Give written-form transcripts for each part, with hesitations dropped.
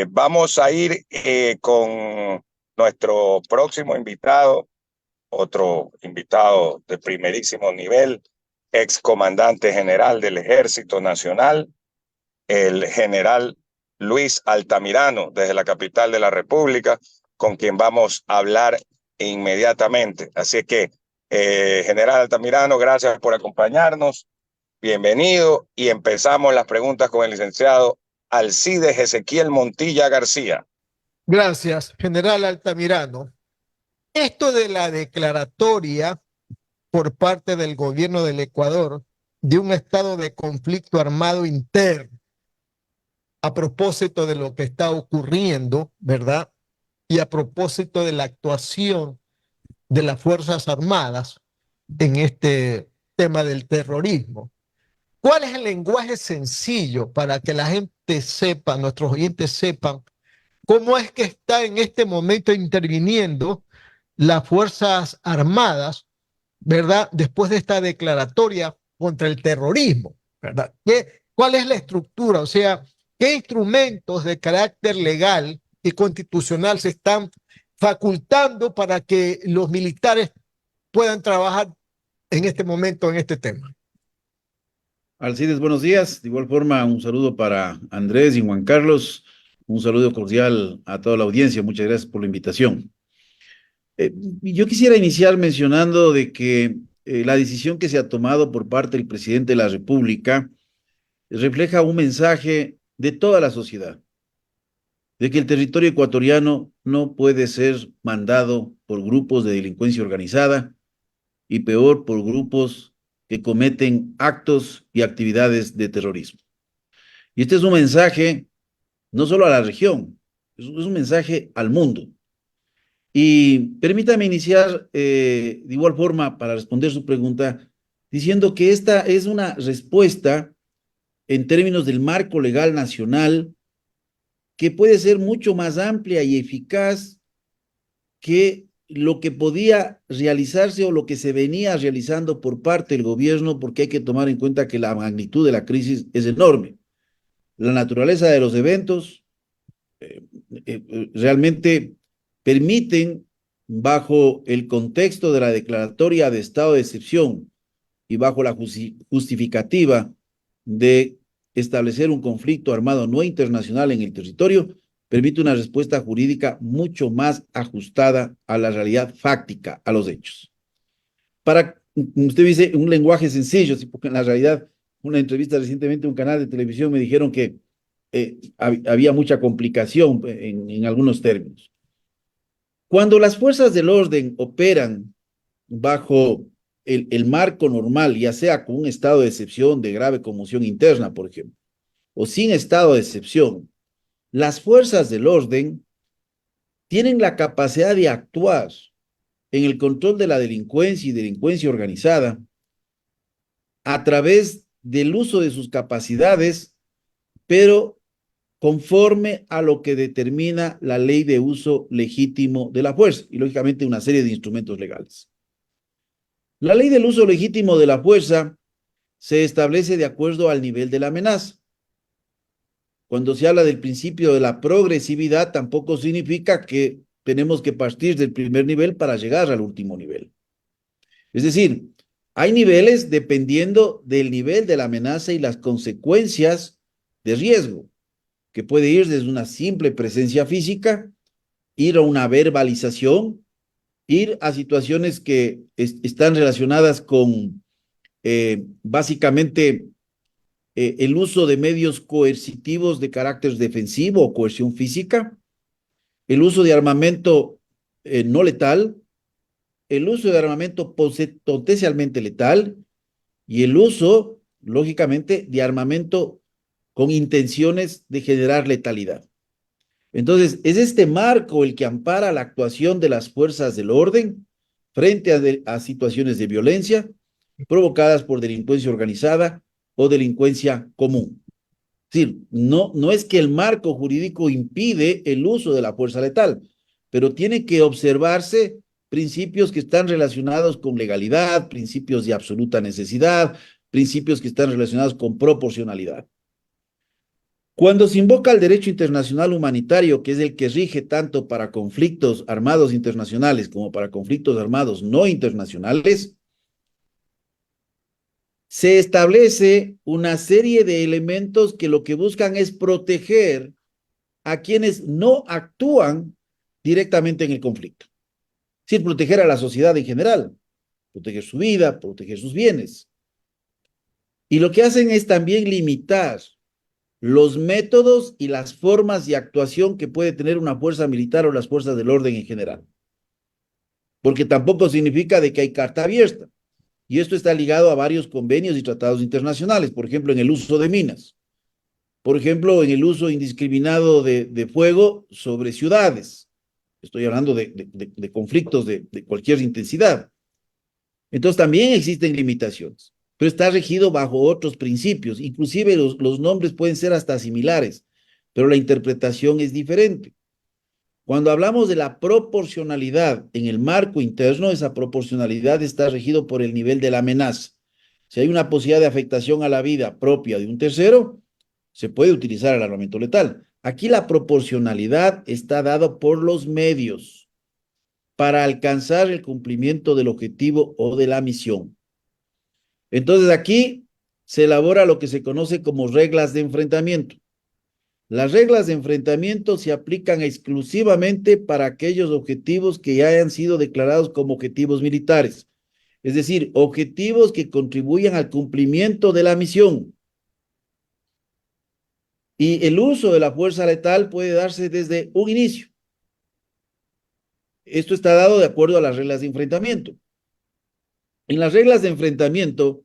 Vamos a ir con nuestro próximo invitado, otro invitado de primerísimo nivel, excomandante general del Ejército Nacional, el general Luis Altamirano, desde la capital de la República, con quien vamos a hablar inmediatamente. Así que, general Altamirano, gracias por acompañarnos. Bienvenido y empezamos las preguntas con el licenciado Alcides Ezequiel Montilla García. Gracias, general Altamirano. Esto de la declaratoria por parte del gobierno del Ecuador de un estado de conflicto armado interno a propósito de lo que está ocurriendo, ¿verdad? Y a propósito de la actuación de las Fuerzas Armadas en este tema del terrorismo. ¿Cuál es el lenguaje sencillo para que la gente sepa, nuestros oyentes sepan, cómo es que está en este momento interviniendo las Fuerzas Armadas, ¿verdad? Después de esta declaratoria contra el terrorismo, ¿verdad? ¿Cuál es la estructura? O sea, ¿qué instrumentos de carácter legal y constitucional se están facultando para que los militares puedan trabajar en este momento en este tema? Alcides, buenos días. De igual forma, un saludo para Andrés y Juan Carlos. Un saludo cordial a toda la audiencia. Muchas gracias por la invitación. Yo quisiera iniciar mencionando de que la decisión que se ha tomado por parte del presidente de la República refleja un mensaje de toda la sociedad, de que el territorio ecuatoriano no puede ser mandado por grupos de delincuencia organizada y peor por grupos que cometen actos y actividades de terrorismo. Y este es un mensaje no solo a la región, es un mensaje al mundo. Y permítame iniciar de igual forma para responder su pregunta, diciendo que esta es una respuesta en términos del marco legal nacional que puede ser mucho más amplia y eficaz que lo que podía realizarse o lo que se venía realizando por parte del gobierno, porque hay que tomar en cuenta que la magnitud de la crisis es enorme. La naturaleza de los eventos realmente permiten, bajo el contexto de la declaratoria de estado de excepción y bajo la justificativa de establecer un conflicto armado no internacional en el territorio, permite una respuesta jurídica mucho más ajustada a la realidad fáctica, a los hechos. Para, usted dice, un lenguaje sencillo, porque en la realidad, una entrevista recientemente en un canal de televisión me dijeron que había mucha complicación en algunos términos. Cuando las fuerzas del orden operan bajo el marco normal, ya sea con un estado de excepción de grave conmoción interna, por ejemplo, o sin estado de excepción, las fuerzas del orden tienen la capacidad de actuar en el control de la delincuencia y delincuencia organizada a través del uso de sus capacidades, pero conforme a lo que determina la ley de uso legítimo de la fuerza y, lógicamente, una serie de instrumentos legales. La ley del uso legítimo de la fuerza se establece de acuerdo al nivel de la amenaza. Cuando se habla del principio de la progresividad, tampoco significa que tenemos que partir del primer nivel para llegar al último nivel. Es decir, hay niveles dependiendo del nivel de la amenaza y las consecuencias de riesgo, que puede ir desde una simple presencia física, ir a una verbalización, ir a situaciones que están relacionadas con básicamente el uso de medios coercitivos de carácter defensivo o coerción física, el uso de armamento no letal, el uso de armamento potencialmente letal y el uso, lógicamente, de armamento con intenciones de generar letalidad. Entonces, es este marco el que ampara la actuación de las fuerzas del orden frente a situaciones de violencia provocadas por delincuencia organizada o delincuencia común. Es decir, no es que el marco jurídico impide el uso de la fuerza letal, pero tiene que observarse principios que están relacionados con legalidad, principios de absoluta necesidad, principios que están relacionados con proporcionalidad. Cuando se invoca el derecho internacional humanitario, que es el que rige tanto para conflictos armados internacionales como para conflictos armados no internacionales, se establece una serie de elementos que lo que buscan es proteger a quienes no actúan directamente en el conflicto. Es decir, proteger a la sociedad en general, proteger su vida, proteger sus bienes. Y lo que hacen es también limitar los métodos y las formas de actuación que puede tener una fuerza militar o las fuerzas del orden en general. Porque tampoco significa de que hay carta abierta. Y esto está ligado a varios convenios y tratados internacionales, por ejemplo, en el uso de minas, por ejemplo, en el uso indiscriminado de fuego sobre ciudades. Estoy hablando de conflictos de cualquier intensidad. Entonces también existen limitaciones, pero está regido bajo otros principios. Inclusive los nombres pueden ser hasta similares, pero la interpretación es diferente. Cuando hablamos de la proporcionalidad en el marco interno, esa proporcionalidad está regido por el nivel de la amenaza. Si hay una posibilidad de afectación a la vida propia de un tercero, se puede utilizar el armamento letal. Aquí la proporcionalidad está dada por los medios para alcanzar el cumplimiento del objetivo o de la misión. Entonces aquí se elabora lo que se conoce como reglas de enfrentamiento. Las reglas de enfrentamiento se aplican exclusivamente para aquellos objetivos que ya hayan sido declarados como objetivos militares, es decir, objetivos que contribuyan al cumplimiento de la misión. Y el uso de la fuerza letal puede darse desde un inicio. Esto está dado de acuerdo a las reglas de enfrentamiento. En las reglas de enfrentamiento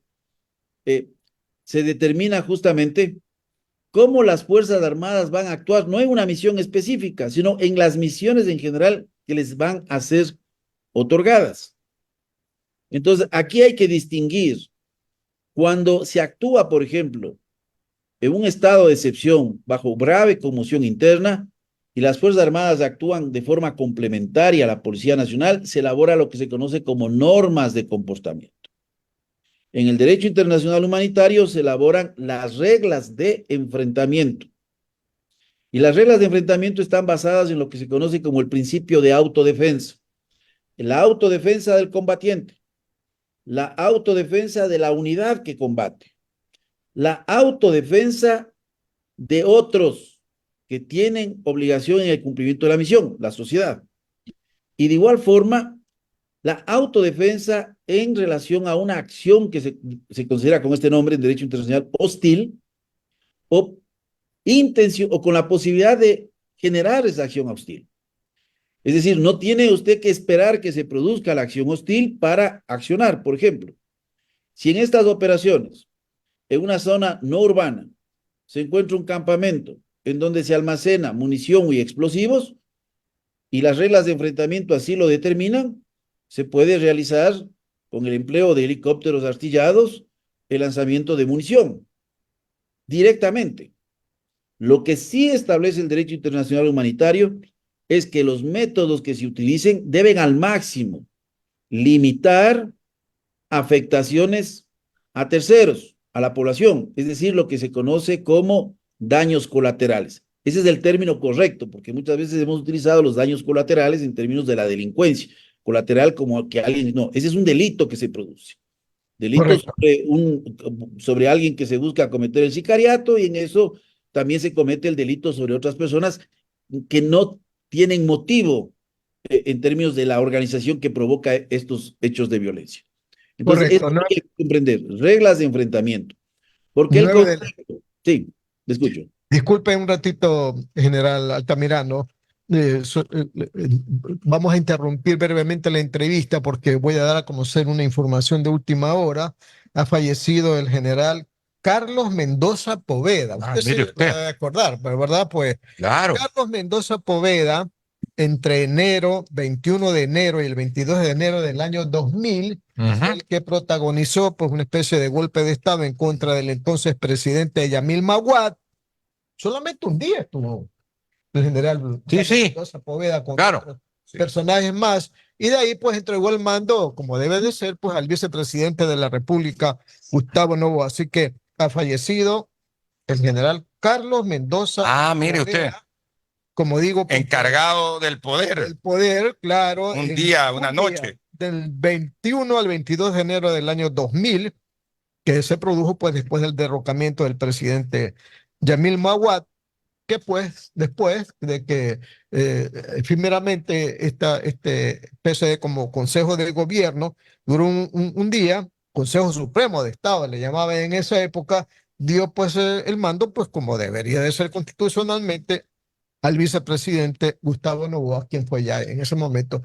se determina justamente cómo las Fuerzas Armadas van a actuar, no en una misión específica, sino en las misiones en general que les van a ser otorgadas. Entonces, aquí hay que distinguir cuando se actúa, por ejemplo, en un estado de excepción bajo grave conmoción interna y las Fuerzas Armadas actúan de forma complementaria a la Policía Nacional, se elabora lo que se conoce como normas de comportamiento. En el derecho internacional humanitario se elaboran las reglas de enfrentamiento. Y las reglas de enfrentamiento están basadas en lo que se conoce como el principio de autodefensa. La autodefensa del combatiente, la autodefensa de la unidad que combate, la autodefensa de otros que tienen obligación en el cumplimiento de la misión, la sociedad. Y de igual forma, la autodefensa en relación a una acción que se considera con este nombre en derecho internacional hostil o intención o con la posibilidad de generar esa acción hostil. Es decir, no tiene usted que esperar que se produzca la acción hostil para accionar. Por ejemplo, si en estas operaciones, en una zona no urbana, se encuentra un campamento en donde se almacena munición y explosivos y las reglas de enfrentamiento así lo determinan, se puede realizar con el empleo de helicópteros artillados el lanzamiento de munición directamente. Lo que sí establece el derecho internacional humanitario es que los métodos que se utilicen deben al máximo limitar afectaciones a terceros, a la población, es decir, lo que se conoce como daños colaterales. Ese es el término correcto, porque muchas veces hemos utilizado los daños colaterales en términos de la delincuencia. Colateral como que alguien, no, ese es un delito que se produce. Delito sobre alguien que se busca cometer el sicariato y en eso también se comete el delito sobre otras personas que no tienen motivo en términos de la organización que provoca estos hechos de violencia. Entonces, esto No, hay que comprender, reglas de enfrentamiento. Porque el conflicto, sí, le escucho. Disculpe un ratito, general Altamirano. Vamos a interrumpir brevemente la entrevista porque voy a dar a conocer una información de última hora. Ha fallecido el general Carlos Mendoza Poveda. Usted se puede acordar, ¿verdad? Pues claro. Carlos Mendoza Poveda, entre enero, 21 de enero y el 22 de enero del año 2000, fue el que protagonizó pues, una especie de golpe de Estado en contra del entonces presidente Yamil Maguad. Solamente un día estuvo el general Mendoza Poveda con otros personajes más, y de ahí pues entregó el mando, como debe de ser, pues al vicepresidente de la República, Gustavo Noboa. Así que ha fallecido el general Carlos Mendoza. Ah, mire Correa, usted, como digo, encargado del poder, el poder, claro, un en día, una un día, noche. del 21 al 22 de enero del año 2000, que se produjo pues después del derrocamiento del presidente Yamil Maguad, que pues después de que efímeramente este especie de como Consejo de Gobierno duró un día, Consejo Supremo de Estado le llamaba en esa época, dio pues el mando pues como debería de ser constitucionalmente al vicepresidente Gustavo Noboa, quien fue ya en ese momento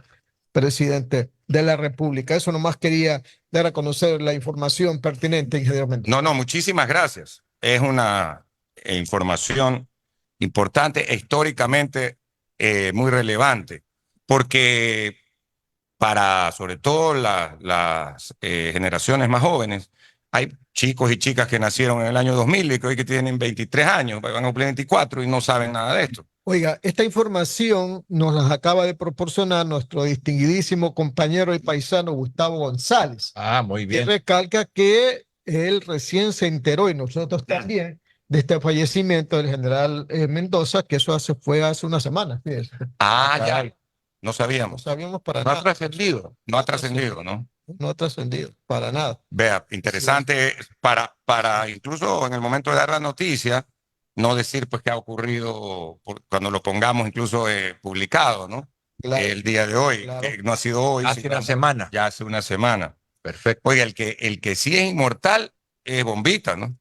presidente de la República. Eso nomás quería dar a conocer la información pertinente, ingeniero Mendoza. No, no, muchísimas gracias. Es una información importante, e históricamente muy relevante, porque para sobre todo las generaciones más jóvenes, hay chicos y chicas que nacieron en el año 2000 y que hoy que tienen 23 años, van a cumplir 24 y no saben nada de esto. Oiga, esta información nos la acaba de proporcionar nuestro distinguidísimo compañero y paisano Gustavo González. Ah, muy Y bien. recalca que él recién se enteró, y nosotros también, de este fallecimiento del general Mendoza, que eso fue hace una semana. Fíjese. Ah, ya, Caray. no No sabíamos. sabíamos para No ha nada. trascendido. No ha trascendido, ¿no? No ha trascendido, para nada. Vea, interesante para incluso en el momento de dar la noticia, no decir pues qué ha ocurrido cuando lo pongamos incluso publicado, ¿no? Claro, El día de hoy, claro. que no ha sido hoy, Hace sino una semana. ya hace una semana. Perfecto. Oiga, el que sí es inmortal es Bombita, ¿no?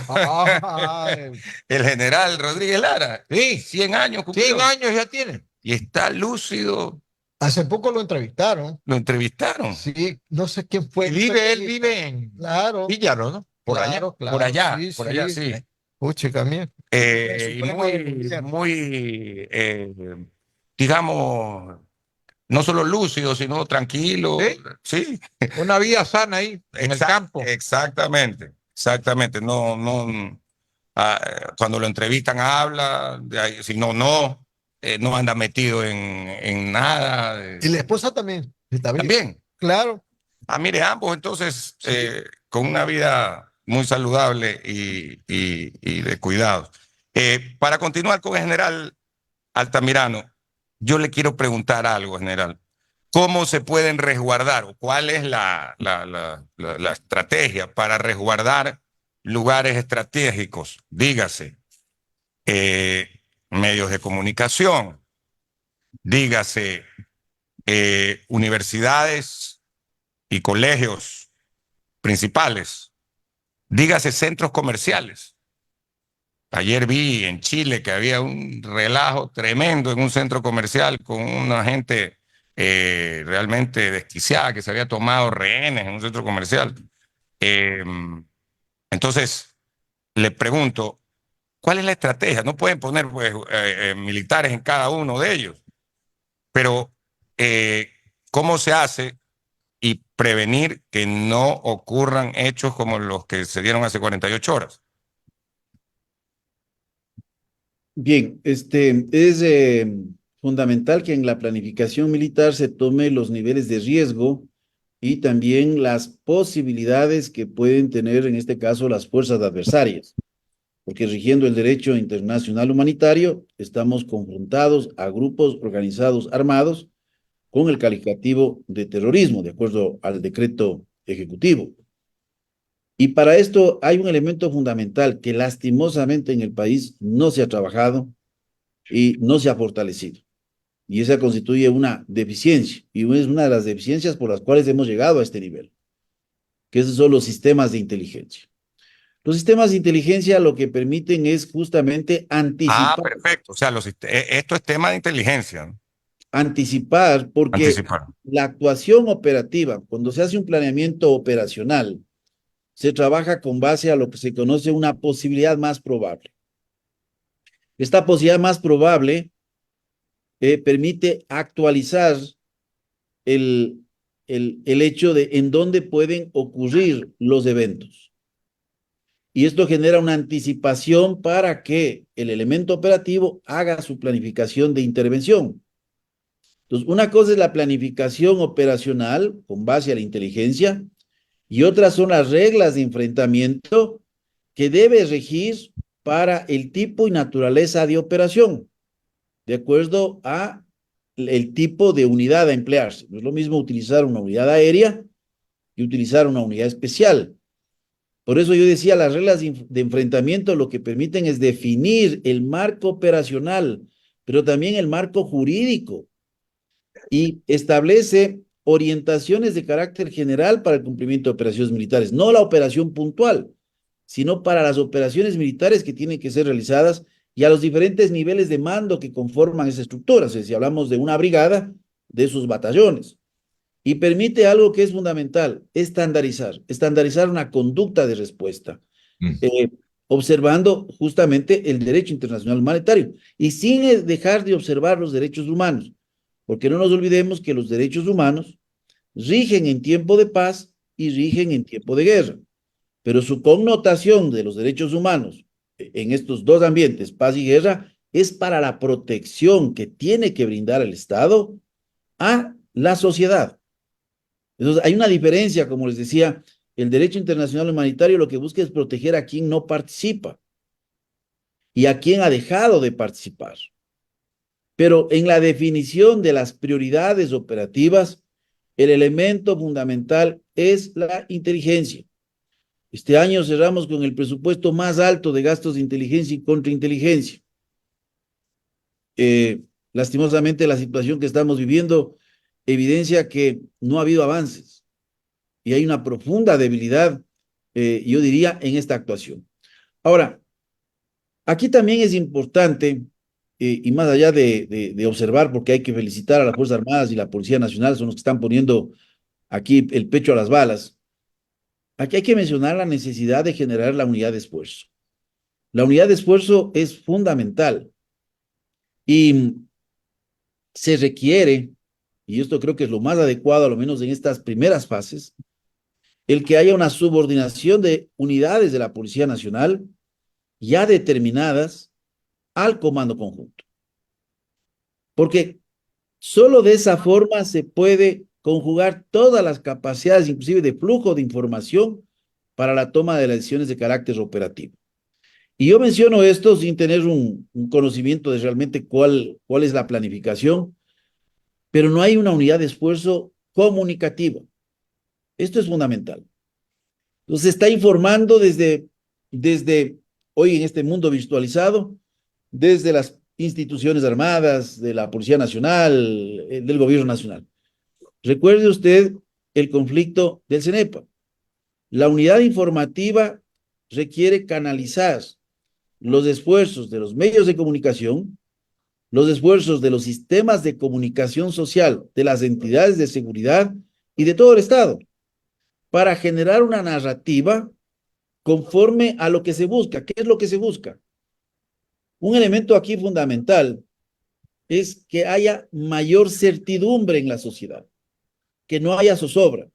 Ay, El general Rodríguez Lara, Sí, 100 años cumplió. 100 años ya tiene. Y está lúcido, hace poco lo entrevistaron. lo entrevistaron. Sí, no sé quién fue. Y vive, él vive en Claro, Villaro, ¿no? Por allá. claro, claro. Por allá, Sí, por allá, sí. sí. Puchica, mía. Y Supremo del muy, Gobierno. muy, digamos, no solo lúcido, sino tranquilo. Sí. Sí, Una vida sana ahí, en el campo. exactamente, exactamente. No, no, cuando lo entrevistan habla, si no, no, no anda metido en nada. Y la esposa también. Está bien. También. Claro. Ah, mire, ambos entonces Sí. con una vida muy saludable y de cuidados. Para continuar con el general Altamirano, yo le quiero preguntar algo, general. ¿Cómo se pueden resguardar o cuál es la estrategia para resguardar lugares estratégicos? Dígase, medios de comunicación, dígase, universidades y colegios principales, dígase centros comerciales. Ayer vi en Chile que había un relajo tremendo en un centro comercial con una gente realmente desquiciada que se había tomado rehenes en un centro comercial. Eh, entonces, le pregunto, ¿cuál es la estrategia? No pueden poner pues, militares en cada uno de ellos, pero ¿cómo se hace y prevenir que no ocurran hechos como los que se dieron hace 48 horas? Bien, es fundamental que en la planificación militar se tome los niveles de riesgo y también las posibilidades que pueden tener en este caso las fuerzas adversarias, porque rigiendo el derecho internacional humanitario estamos confrontados a grupos organizados armados con el calificativo de terrorismo, de acuerdo al decreto ejecutivo. Y para esto hay un elemento fundamental que lastimosamente en el país no se ha trabajado y no se ha fortalecido. Y esa constituye una deficiencia, y es una de las deficiencias por las cuales hemos llegado a este nivel, que esos son los sistemas de inteligencia. Los sistemas de inteligencia lo que permiten es justamente anticipar. Perfecto. O sea, esto es tema de inteligencia, ¿no? Anticipar, porque Anticipar. la actuación operativa, cuando se hace un planeamiento operacional, se trabaja con base a lo que se conoce una posibilidad más probable. Esta posibilidad más probable permite actualizar el hecho de en dónde pueden ocurrir los eventos. Y esto genera una anticipación para que el elemento operativo haga su planificación de intervención. Entonces, una cosa es la planificación operacional con base a la inteligencia y otras son las reglas de enfrentamiento que debe regir para el tipo y naturaleza de operación, de acuerdo a el tipo de unidad a emplearse. No es lo mismo utilizar una unidad aérea que utilizar una unidad especial. Por eso yo decía, las reglas de enfrentamiento lo que permiten es definir el marco operacional, pero también el marco jurídico, y establece orientaciones de carácter general para el cumplimiento de operaciones militares, no la operación puntual, sino para las operaciones militares que tienen que ser realizadas y a los diferentes niveles de mando que conforman esa estructura. O sea, si hablamos de una brigada, de sus batallones. Y permite algo que es fundamental, estandarizar una conducta de respuesta, eh, observando justamente el derecho internacional humanitario y sin dejar de observar los derechos humanos, porque no nos olvidemos que los derechos humanos rigen en tiempo de paz y rigen en tiempo de guerra, pero su connotación de los derechos humanos en estos dos ambientes, paz y guerra, es para la protección que tiene que brindar el Estado a la sociedad. Entonces, hay una diferencia, como les decía, el derecho internacional humanitario lo que busca es proteger a quien no participa y a quien ha dejado de participar. Pero en la definición de las prioridades operativas, el elemento fundamental es la inteligencia. Este año cerramos con el presupuesto más alto de gastos de inteligencia y contrainteligencia. Lastimosamente, la situación que estamos viviendo evidencia que no ha habido avances y hay una profunda debilidad, yo diría, en esta actuación. Ahora, aquí también es importante, y más allá de observar, porque hay que felicitar a las Fuerzas Armadas y la Policía Nacional, son los que están poniendo aquí el pecho a las balas, aquí hay que mencionar la necesidad de generar la unidad de esfuerzo. La unidad de esfuerzo es fundamental y se requiere, y esto creo que es lo más adecuado, a lo menos en estas primeras fases, el que haya una subordinación de unidades de la Policía Nacional ya determinadas al comando conjunto. Porque solo de esa forma se puede conjugar todas las capacidades, inclusive de flujo de información, para la toma de las decisiones de carácter operativo. Y yo menciono esto sin tener un conocimiento de realmente cuál es la planificación, pero no hay una unidad de esfuerzo comunicativa. Esto es fundamental. Entonces, se está informando desde hoy en este mundo virtualizado, desde las instituciones armadas, de la Policía Nacional, del Gobierno Nacional. Recuerde usted el conflicto del CENEPA. La unidad informativa requiere canalizar los esfuerzos de los medios de comunicación, los esfuerzos de los sistemas de comunicación social, de las entidades de seguridad y de todo el Estado, para generar una narrativa conforme a lo que se busca. ¿Qué es lo que se busca? Un elemento aquí fundamental es que haya mayor certidumbre en la sociedad, que no haya zozobra.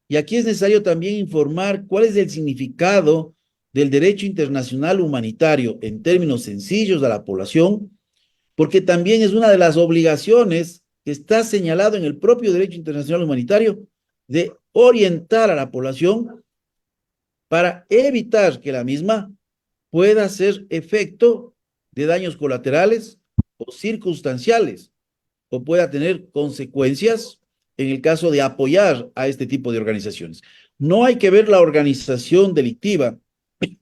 Y aquí es necesario también informar cuál es el significado del derecho internacional humanitario en términos sencillos a la población, porque también es una de las obligaciones que está señalado en el propio derecho internacional humanitario de orientar a la población para evitar que la misma pueda ser efecto de daños colaterales o circunstanciales o pueda tener consecuencias en el caso de apoyar a este tipo de organizaciones. No hay que ver la organización delictiva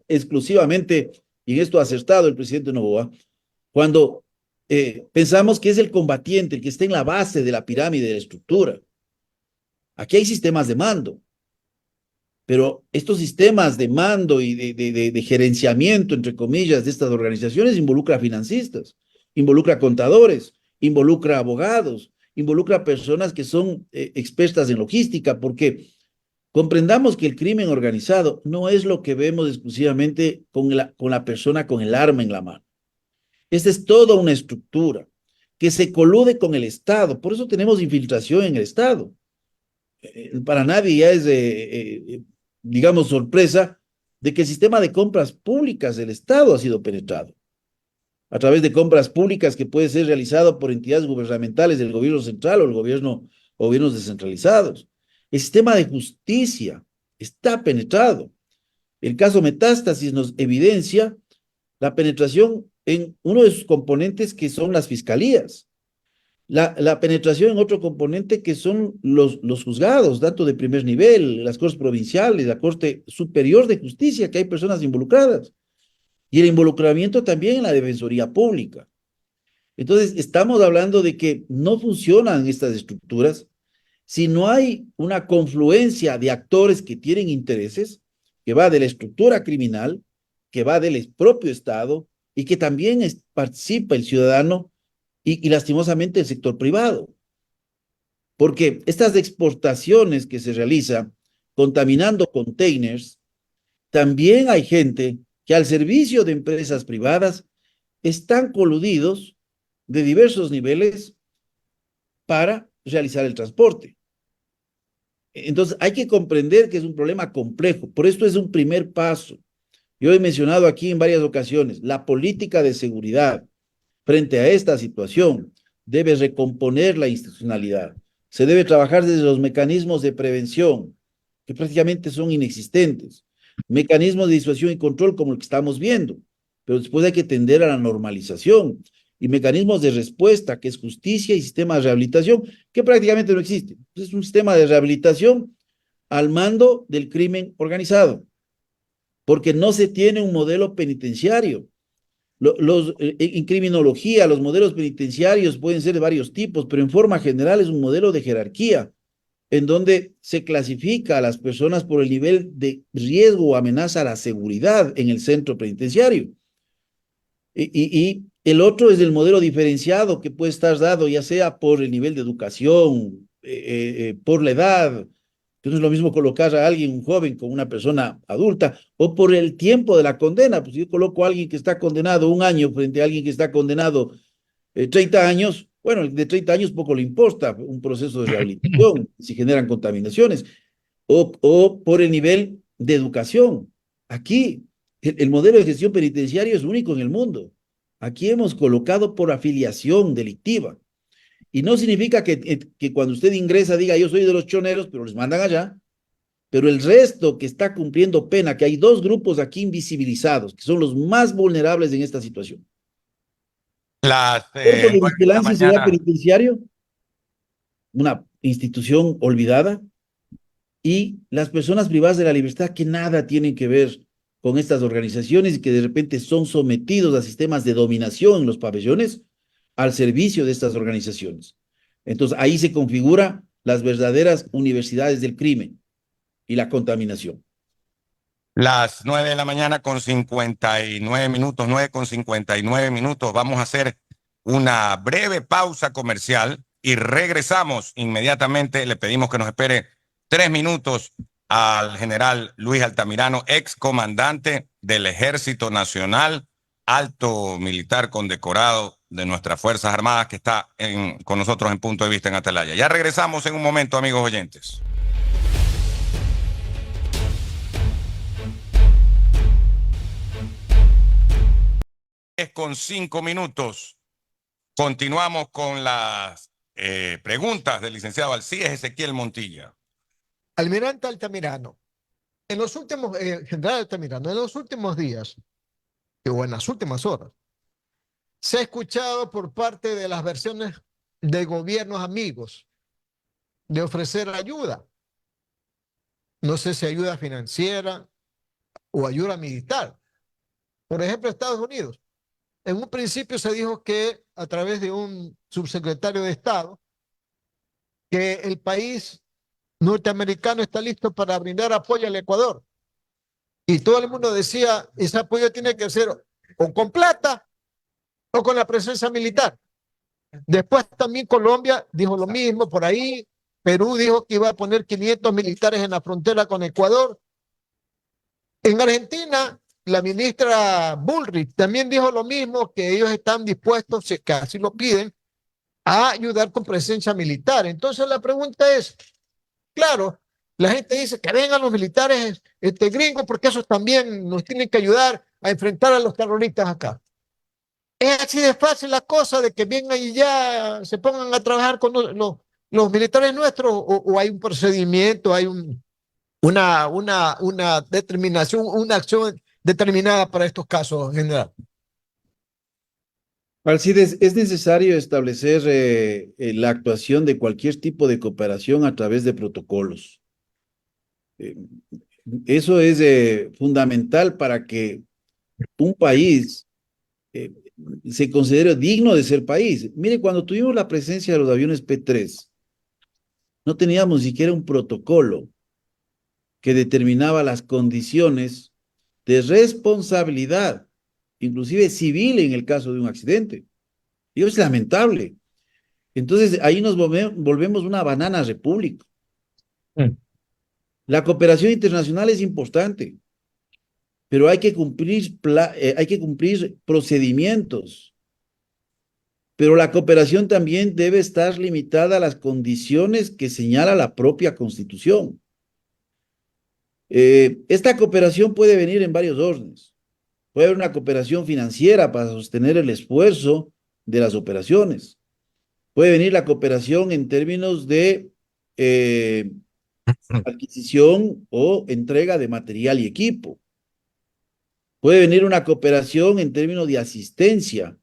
exclusivamente, y en esto ha acertado el presidente Noboa, cuando pensamos que es el combatiente, el que está en la base de la pirámide de la estructura. Aquí hay sistemas de mando, pero estos sistemas de mando y de gerenciamiento, entre comillas, de estas organizaciones involucra financistas, involucra contadores, involucra abogados, involucra personas que son expertas en logística, porque comprendamos que el crimen organizado no es lo que vemos exclusivamente con la persona con el arma en la mano. Esta es toda una estructura que se colude con el Estado. Por eso tenemos infiltración en el Estado. Para nadie ya es, digamos, sorpresa de que el sistema de compras públicas del Estado ha sido penetrado a través de compras públicas que puede ser realizado por entidades gubernamentales del gobierno central o el gobiernos descentralizados. El sistema de justicia está penetrado. El caso Metástasis nos evidencia la penetración en uno de sus componentes que son las fiscalías, la penetración en otro componente que son los juzgados, tanto de primer nivel, las cortes provinciales, la Corte Superior de Justicia, que hay personas involucradas, y el involucramiento también en la Defensoría Pública. Entonces, estamos hablando de que no funcionan estas estructuras si no hay una confluencia de actores que tienen intereses, que va de la estructura criminal, que va del propio Estado y que también participa el ciudadano y lastimosamente el sector privado. Porque estas exportaciones que se realizan contaminando containers, también hay gente que al servicio de empresas privadas están coludidos de diversos niveles para realizar el transporte. Entonces hay que comprender que es un problema complejo. Por esto es un primer paso. Yo he mencionado aquí en varias ocasiones, la política de seguridad frente a esta situación debe recomponer la institucionalidad. Se debe trabajar desde los mecanismos de prevención, que prácticamente son inexistentes. Mecanismos de disuasión y control como el que estamos viendo, pero después hay que tender a la normalización. Y mecanismos de respuesta, que es justicia y sistema de rehabilitación, que prácticamente no existen. Es un sistema de rehabilitación al mando del crimen organizado, porque no se tiene un modelo penitenciario. En criminología, los modelos penitenciarios pueden ser de varios tipos, pero en forma general es un modelo de jerarquía, en donde se clasifica a las personas por el nivel de riesgo o amenaza a la seguridad en el centro penitenciario. Y el otro es el modelo diferenciado que puede estar dado ya sea por el nivel de educación, por la edad, que no es lo mismo colocar a alguien, un joven, con una persona adulta, o por el tiempo de la condena. Pues si yo coloco a alguien que está condenado 1 año frente a alguien que está condenado 30 años, bueno, el de 30 años poco le importa un proceso de rehabilitación, si generan contaminaciones, o por el nivel de educación. Aquí, el modelo de gestión penitenciaria es único en el mundo. Aquí hemos colocado por afiliación delictiva. Y no significa que cuando usted ingresa diga yo soy de los choneros, pero les mandan allá. Pero el resto que está cumpliendo pena, que hay 2 grupos aquí invisibilizados, que son los más vulnerables en esta situación. Las Cuerpo de 9 de la Vigilancia y Seguridad mañana. Penitenciario, una institución olvidada, y las personas privadas de la libertad que nada tienen que ver con estas organizaciones y que de repente son sometidos a sistemas de dominación en los pabellones al servicio de estas organizaciones. Entonces ahí se configura las verdaderas universidades del crimen y la contaminación. Las 9 de la mañana con 59 minutos, 9:59. Vamos a hacer una breve pausa comercial y regresamos inmediatamente. Le pedimos que nos espere 3 minutos al general Luis Altamirano, ex comandante del Ejército Nacional, alto militar condecorado de nuestras Fuerzas Armadas, que está con nosotros en Punto de Vista en Atalaya. Ya regresamos en un momento, amigos oyentes. Con 5 minutos. Continuamos con las preguntas del licenciado Alcides Ezequiel Montilla. Almirante Altamirano, general Altamirano, en los últimos días, o en las últimas horas, se ha escuchado por parte de las versiones de gobiernos amigos de ofrecer ayuda. No sé si ayuda financiera o ayuda militar. Por ejemplo, Estados Unidos. En un principio se dijo que a través de un subsecretario de Estado, que el país norteamericano está listo para brindar apoyo al Ecuador. Y todo el mundo decía, ese apoyo tiene que ser o con plata o con la presencia militar. Después también Colombia dijo lo mismo por ahí. Perú dijo que iba a poner 500 militares en la frontera con Ecuador. En Argentina, la ministra Bullrich también dijo lo mismo, que ellos están dispuestos, si casi lo piden, a ayudar con presencia militar. Entonces la pregunta es, claro, la gente dice que vengan los militares gringos porque esos también nos tienen que ayudar a enfrentar a los terroristas acá. Es así de fácil la cosa de que vengan y ya se pongan a trabajar con los militares nuestros, o hay un procedimiento, hay una determinación, una acción determinada para estos casos, general. Alcides, es necesario establecer la actuación de cualquier tipo de cooperación a través de protocolos. Eh, Eso es fundamental para que un país eh, se considere digno de ser país. Mire, cuando tuvimos la presencia de los aviones P-3, no teníamos ni siquiera un protocolo que determinaba las condiciones de responsabilidad, inclusive civil en el caso de un accidente. Y es lamentable. Entonces, ahí nos volvemos una banana república. Mm. La cooperación internacional es importante, pero hay que cumplir procedimientos. Pero la cooperación también debe estar limitada a las condiciones que señala la propia Constitución. Esta cooperación puede venir en varios órdenes. Puede haber una cooperación financiera para sostener el esfuerzo de las operaciones. Puede venir la cooperación en términos de adquisición o entrega de material y equipo. Puede venir una cooperación en términos de asistencia,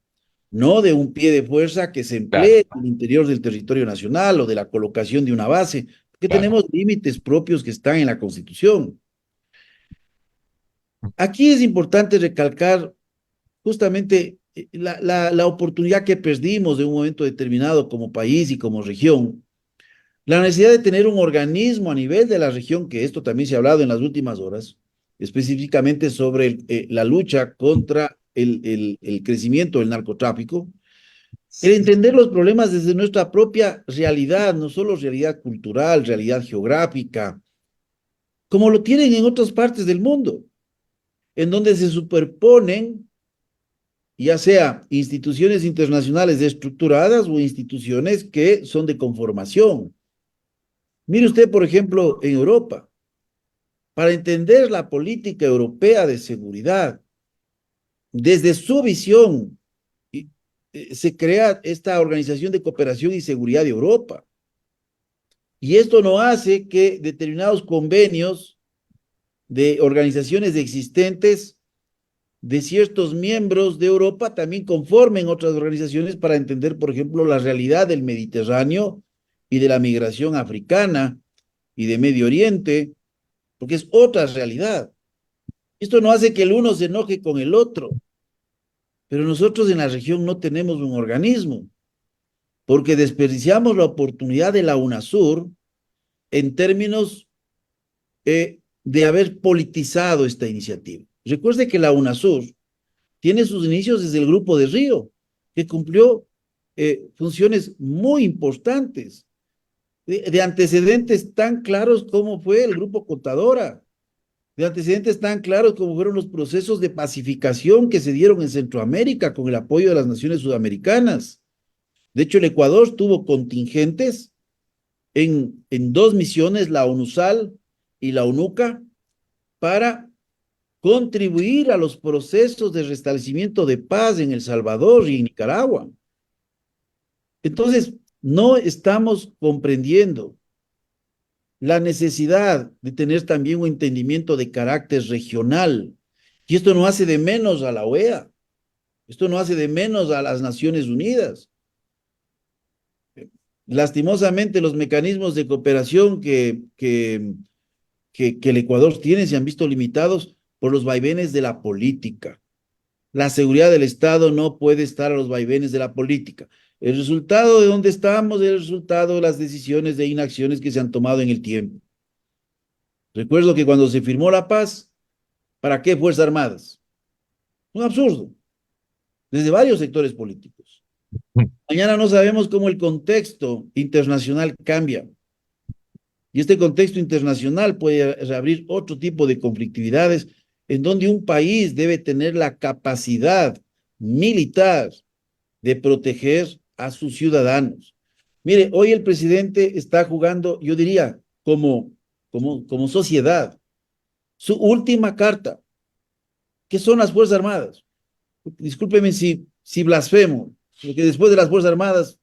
no de un pie de fuerza que se Claro, emplee en el interior del territorio nacional o de la colocación de una base, porque claro. tenemos límites propios que están en la Constitución. Aquí es importante recalcar justamente la oportunidad que perdimos de un momento determinado como país y como región, la necesidad de tener un organismo a nivel de la región, que esto también se ha hablado en las últimas horas, específicamente sobre la lucha contra el crecimiento del narcotráfico, el entender los problemas desde nuestra propia realidad, no solo realidad cultural, realidad geográfica, como lo tienen en otras partes del mundo, en donde se superponen ya sea instituciones internacionales estructuradas o instituciones que son de conformación. Mire usted, por ejemplo, en Europa, para entender la política europea de seguridad, desde su visión, se crea esta Organización de Cooperación y Seguridad de Europa. Y esto no hace que determinados convenios de organizaciones existentes de ciertos miembros de Europa también conformen otras organizaciones para entender, por ejemplo, la realidad del Mediterráneo y de la migración africana y de Medio Oriente, porque es otra realidad. Esto no hace que el uno se enoje con el otro, pero nosotros en la región no tenemos un organismo, porque desperdiciamos la oportunidad de la UNASUR en términos de haber politizado esta iniciativa. Recuerde que la UNASUR tiene sus inicios desde el Grupo de Río, que cumplió funciones muy importantes, de antecedentes tan claros como fue el Grupo Contadora, de antecedentes tan claros como fueron los procesos de pacificación que se dieron en Centroamérica con el apoyo de las naciones sudamericanas. De hecho, el Ecuador tuvo contingentes en dos misiones, la ONUSAL y la ONUCA, para contribuir a los procesos de restablecimiento de paz en El Salvador y en Nicaragua. Entonces, no estamos comprendiendo la necesidad de tener también un entendimiento de carácter regional. Y esto no hace de menos a la OEA, esto no hace de menos a las Naciones Unidas. Lastimosamente, los mecanismos de cooperación que el Ecuador tiene se han visto limitados por los vaivenes de la política. La seguridad del Estado no puede estar a los vaivenes de la política. El resultado de donde estamos es el resultado de las decisiones de inacciones que se han tomado en el tiempo. Recuerdo que cuando se firmó la paz, ¿para qué Fuerzas Armadas? Un absurdo, desde varios sectores políticos. Mañana no sabemos cómo el contexto internacional cambia. Y este contexto internacional puede reabrir otro tipo de conflictividades en donde un país debe tener la capacidad militar de proteger a sus ciudadanos. Mire, hoy el presidente está jugando, yo diría, como sociedad, su última carta, que son las Fuerzas Armadas. Discúlpeme si blasfemo, porque después de las Fuerzas Armadas,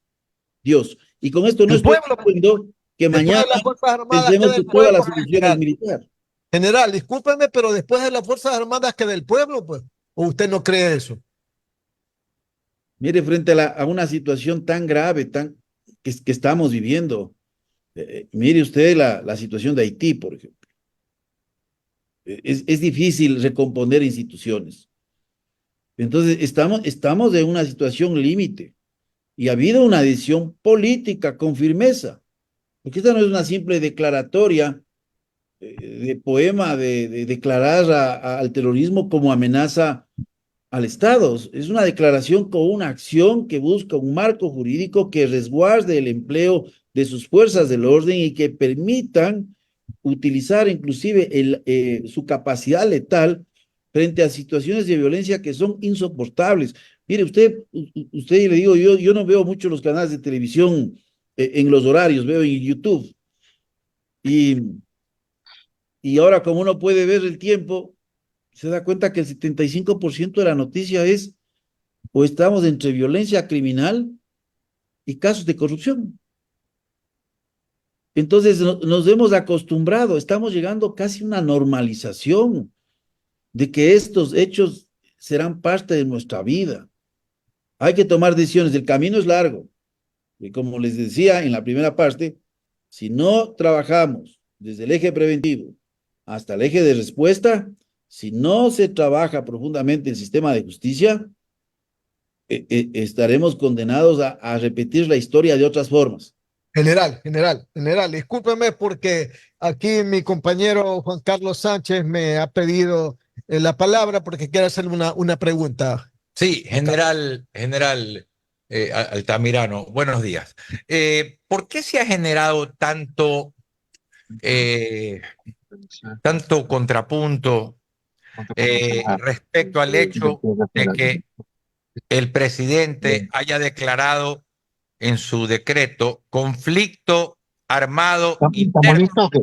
Dios. Y con esto no El estoy pueblo, diciendo que después mañana de las Fuerzas Armadas pensemos queda que el toda la pueblo, solución es militar. General, discúlpeme, pero después de las Fuerzas Armadas queda el pueblo, pues. ¿O usted no cree eso? Mire, frente a una situación tan grave que estamos viviendo, mire usted la situación de Haití, por ejemplo. Es difícil recomponer instituciones. Entonces, estamos en una situación límite y ha habido una decisión política con firmeza, porque esta no es una simple declaratoria de poema de declarar al terrorismo como amenaza al Estado. Es una declaración con una acción que busca un marco jurídico que resguarde el empleo de sus fuerzas del orden y que permitan utilizar inclusive su capacidad letal frente a situaciones de violencia que son insoportables. Mire, usted le digo, yo no veo mucho los canales de televisión en los horarios, veo en YouTube. Y ahora, como uno puede ver el tiempo, se da cuenta que el 75% de la noticia es o estamos entre violencia criminal y casos de corrupción. Entonces nos hemos acostumbrado, estamos llegando casi a una normalización de que estos hechos serán parte de nuestra vida. Hay que tomar decisiones, el camino es largo. Y como les decía en la primera parte, si no trabajamos desde el eje preventivo hasta el eje de respuesta, si no se trabaja profundamente el sistema de justicia, estaremos condenados a repetir la historia de otras formas. General, discúlpeme porque aquí mi compañero Juan Carlos Sánchez me ha pedido la palabra porque quiere hacerle una pregunta. Sí, general Altamirano, buenos días. ¿Por qué se ha generado tanto contrapunto respecto al hecho de que el presidente haya declarado en su decreto conflicto armado ¿Estamos interno? listos o qué?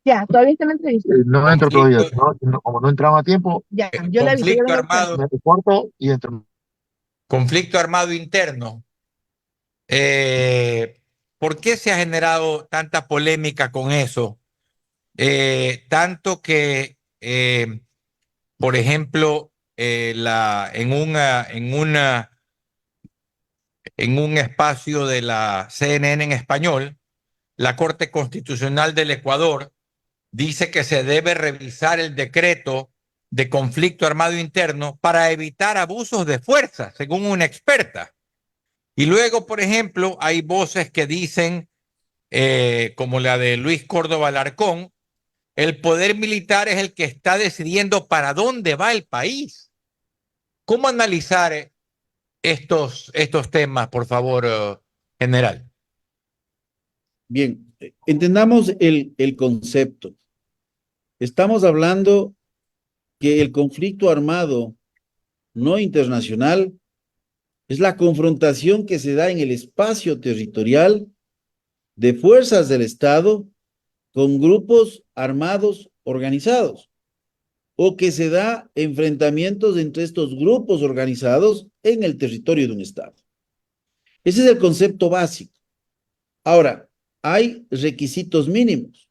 Ya, todavía está en la entrevista. No entro todavía. Conflicto, Como no entraba a tiempo, Ya, yo le aviso, yo conflicto le marco. armado, me corto y entro. conflicto armado interno. ¿Por qué se ha generado tanta polémica con eso? Tanto que, por ejemplo, en un espacio de la CNN en español, la Corte Constitucional del Ecuador dice que se debe revisar el decreto de conflicto armado interno para evitar abusos de fuerza, según una experta. Y luego, por ejemplo, hay voces que dicen, como la de Luis Córdoba Alarcón, el poder militar es el que está decidiendo para dónde va el país. ¿Cómo analizar estos temas, por favor, general? Bien, entendamos el concepto. Estamos hablando que el conflicto armado no internacional es la confrontación que se da en el espacio territorial de fuerzas del Estado con grupos armados organizados, o que se da enfrentamientos entre estos grupos organizados en el territorio de un Estado. Ese es el concepto básico. Ahora, hay requisitos mínimos.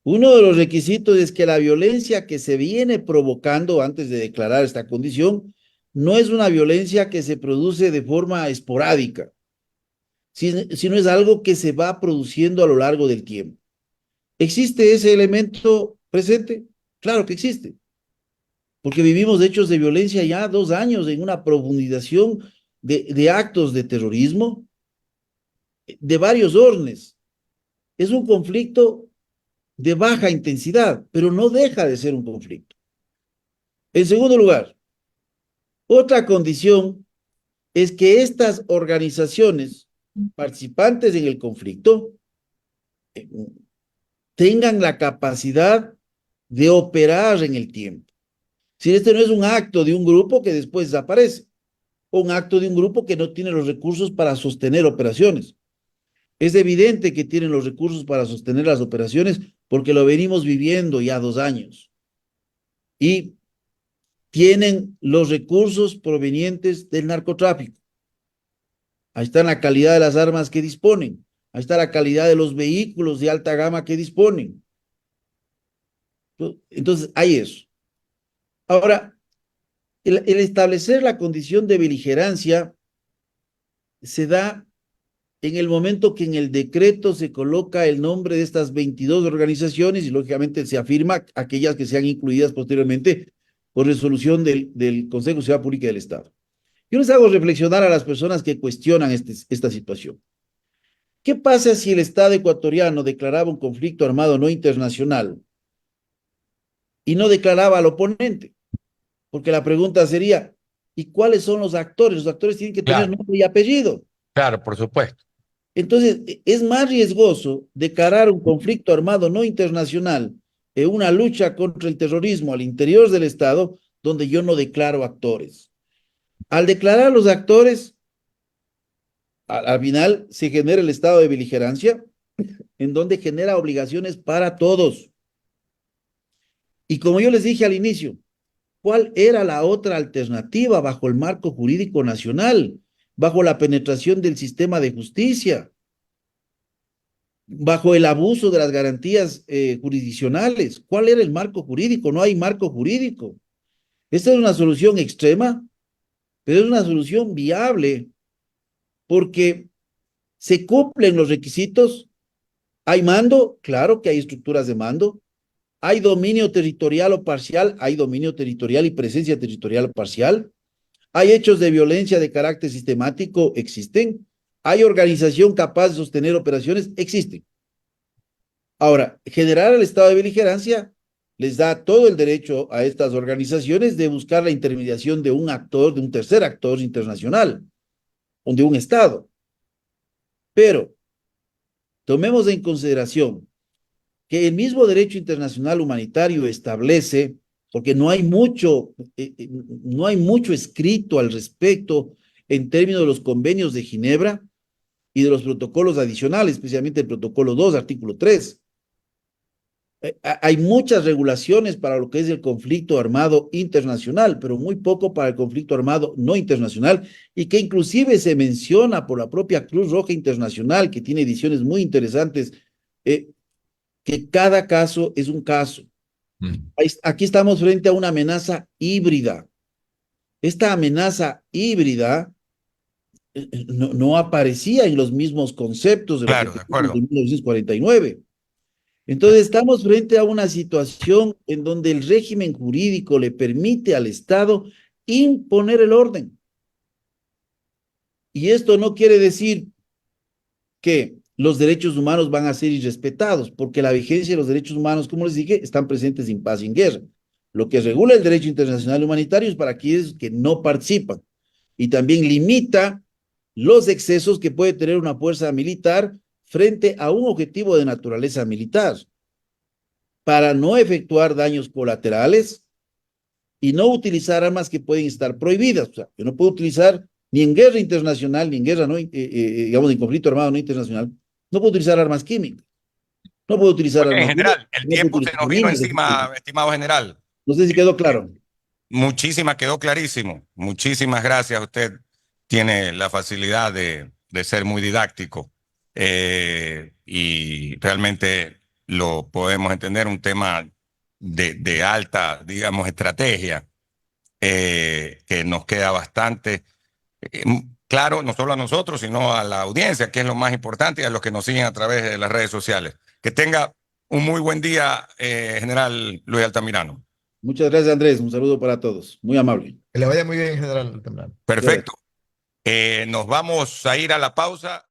Uno de los requisitos es que la violencia que se viene provocando antes de declarar esta condición no es una violencia que se produce de forma esporádica, sino es algo que se va produciendo a lo largo del tiempo. ¿Existe ese elemento presente? Claro que existe, porque vivimos hechos de violencia ya 2 años en una profundización de actos de terrorismo de varios órdenes. Es un conflicto de baja intensidad, pero no deja de ser un conflicto. En segundo lugar, otra condición es que estas organizaciones participantes en el conflicto tengan la capacidad de operar en el tiempo. Si este no es un acto de un grupo que después desaparece, o un acto de un grupo que no tiene los recursos para sostener operaciones. Es evidente que tienen los recursos para sostener las operaciones porque lo venimos viviendo ya 2 años. Y tienen los recursos provenientes del narcotráfico. Ahí está la calidad de las armas que disponen. Ahí está la calidad de los vehículos de alta gama que disponen. Entonces, hay eso. Ahora, el establecer la condición de beligerancia se da en el momento que en el decreto se coloca el nombre de estas 22 organizaciones y lógicamente se afirma aquellas que sean incluidas posteriormente por resolución del Consejo de Seguridad Pública del Estado. Yo les hago reflexionar a las personas que cuestionan esta situación. ¿Qué pasa si el Estado ecuatoriano declaraba un conflicto armado no internacional y no declaraba al oponente? Porque la pregunta sería, ¿y cuáles son los actores? Los actores tienen que tener Claro. nombre y apellido. Claro, por supuesto. Entonces, es más riesgoso declarar un conflicto armado no internacional en una lucha contra el terrorismo al interior del Estado, donde yo no declaro actores. Al declarar los actores, al final se genera el estado de beligerancia, en donde genera obligaciones para todos. Y como yo les dije al inicio, ¿cuál era la otra alternativa bajo el marco jurídico nacional, bajo la penetración del sistema de justicia, bajo el abuso de las garantías jurisdiccionales? ¿Cuál era el marco jurídico? No hay marco jurídico. Esta es una solución extrema, pero es una solución viable porque se cumplen los requisitos. ¿Hay mando? Claro que hay estructuras de mando. ¿Hay dominio territorial o parcial? Hay dominio territorial y presencia territorial parcial. ¿Hay hechos de violencia de carácter sistemático? Existen. ¿Hay organización capaz de sostener operaciones? Existen. Ahora, generar el estado de beligerancia les da todo el derecho a estas organizaciones de buscar la intermediación de un actor, de un tercer actor internacional, o de un Estado. Pero tomemos en consideración que el mismo derecho internacional humanitario establece, porque no hay mucho escrito al respecto en términos de los convenios de Ginebra y de los protocolos adicionales, especialmente el protocolo 2, artículo 3. Hay muchas regulaciones para lo que es el conflicto armado internacional, pero muy poco para el conflicto armado no internacional, y que inclusive se menciona por la propia Cruz Roja Internacional, que tiene ediciones muy interesantes, que cada caso es un caso. Aquí estamos frente a una amenaza híbrida. Esta amenaza híbrida no aparecía en los mismos conceptos de los Claro, de acuerdo. de 1949. Entonces estamos frente a una situación en donde el régimen jurídico le permite al Estado imponer el orden. Y esto no quiere decir que los derechos humanos van a ser irrespetados, porque la vigencia de los derechos humanos, como les dije, están presentes sin paz y en guerra. Lo que regula el derecho internacional humanitario es para aquellos que no participan y también limita los excesos que puede tener una fuerza militar frente a un objetivo de naturaleza militar, para no efectuar daños colaterales y no utilizar armas que pueden estar prohibidas. O sea, yo no puedo utilizar ni en guerra internacional, ni en guerra, digamos, en conflicto armado no internacional, no puedo utilizar armas químicas. No puedo utilizar Bueno, en armas general, químicas, el no tiempo puedo se utilizar nos vino minas, encima, estimado general. No sé si quedó claro. Quedó clarísimo. Muchísimas gracias. Usted tiene la facilidad de ser muy didáctico y realmente lo podemos entender, un tema de alta, digamos, estrategia que nos queda bastante claro, no solo a nosotros, sino a la audiencia, que es lo más importante, y a los que nos siguen a través de las redes sociales. Que tenga un muy buen día, general Luis Altamirano. Muchas gracias, Andrés. Un saludo para todos. Muy amable. Que le vaya muy bien, general Altamirano. Perfecto. Nos vamos a ir a la pausa.